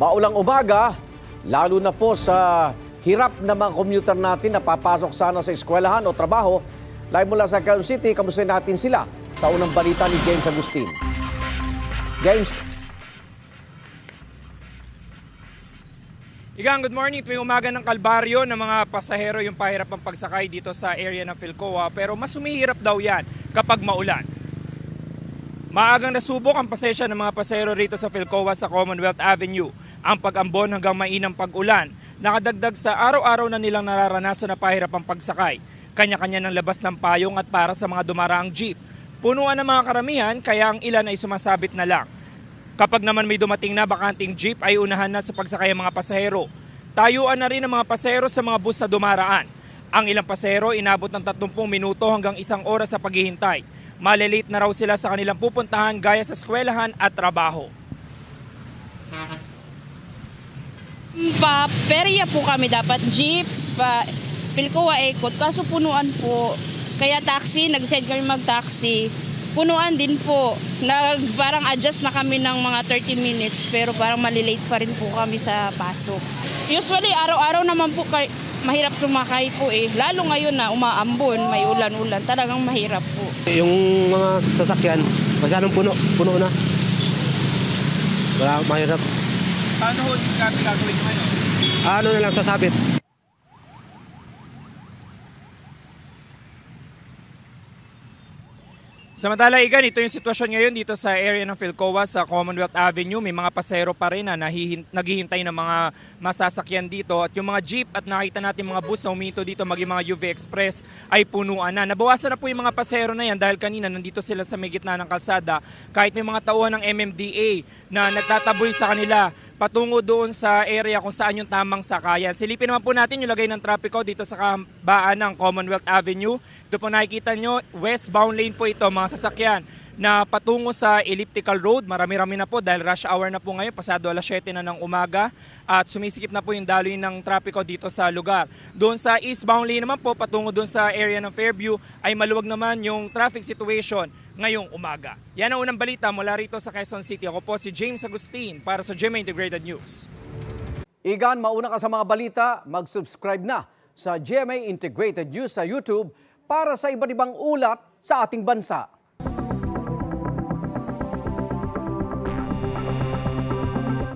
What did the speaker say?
Maulang umaga, lalo na po sa hirap na mga commuter natin na papasok sana sa eskwelahan o trabaho. Live mula sa Quezon City, kamusta natin sila sa unang balita ni James Agustin. James. Igang, good morning. Tuwing umaga ng kalbaryo ng mga pasahero yung pahirap ang pagsakay dito sa area ng Philcoa, pero mas humihirap daw yan kapag maulan. Maagang nasubok ang pasensya ng mga pasahero rito sa Philcoa sa Commonwealth Avenue. Ang pag-ambon hanggang mainang pag-ulan, nakadagdag sa araw-araw na nilang nararanasan na pahirap ang pagsakay. Kanya-kanya ng labas ng payong at para sa mga dumaraang jeep. Punuan ng mga karamihan, kaya ang ilan ay sumasabit na lang. Kapag naman may dumating na bakanting jeep ay unahan na sa pagsakay ang mga pasahero. Tayuan na rin ang mga pasahero sa mga bus na dumaraan. Ang ilang pasahero inabot ng 30 minuto hanggang 1 oras sa paghihintay. Malilate na raw sila sa kanilang pupuntahan gaya sa eskwelahan at trabaho. Pa-perya po kami dapat, jeep, Philcoa Ekot, kaso punuan po. Kaya taxi, nag-send kami mag-taxi. Punuan din po. Parang adjust na kami ng mga 30 minutes pero parang malilate pa rin po kami sa pasok. Usually, araw-araw naman po mahirap sumakay po eh. Lalo ngayon na umaambon, may ulan-ulan. Talagang mahirap po. Yung mga sasakyan, masyadong puno na. Wala, mahirap. Paano ho discard gagawin nyo ngayon? Ano na lang sasabit. Samantala, Igan, ito yung sitwasyon ngayon dito sa area ng Philcoa sa Commonwealth Avenue. May mga pasahero pa rin na naghihintay ng mga masasakyan dito. At yung mga jeep at nakita natin mga bus na huminto dito, maging mga UV Express, ay punuan na. Nabawasan na po yung mga pasahero na yan dahil kanina nandito sila sa may gitna ng kalsada. Kahit may mga tauhan ng MMDA na nagtataboy sa kanila patungo doon sa area kung saan yung tamang sakayan. Silipin naman po natin yung lagay ng trapiko dito sa kabaan ng Commonwealth Avenue. Ito po nakikita nyo, westbound lane po ito, mga sasakyan na patungo sa elliptical road. Marami-rami na po dahil rush hour na po ngayon, pasado alas 7 na ng umaga at sumisikip na po yung daloy ng trapiko dito sa lugar. Doon sa eastbound lane naman po, patungo doon sa area ng Fairview ay maluwag naman yung traffic situation ngayong umaga. Yan ang unang balita mula rito sa Quezon City. Ako po si James Agustin para sa GMA Integrated News. Igan, mauna ka sa mga balita, mag-subscribe na sa GMA Integrated News sa YouTube para sa iba't ibang ulat sa ating bansa.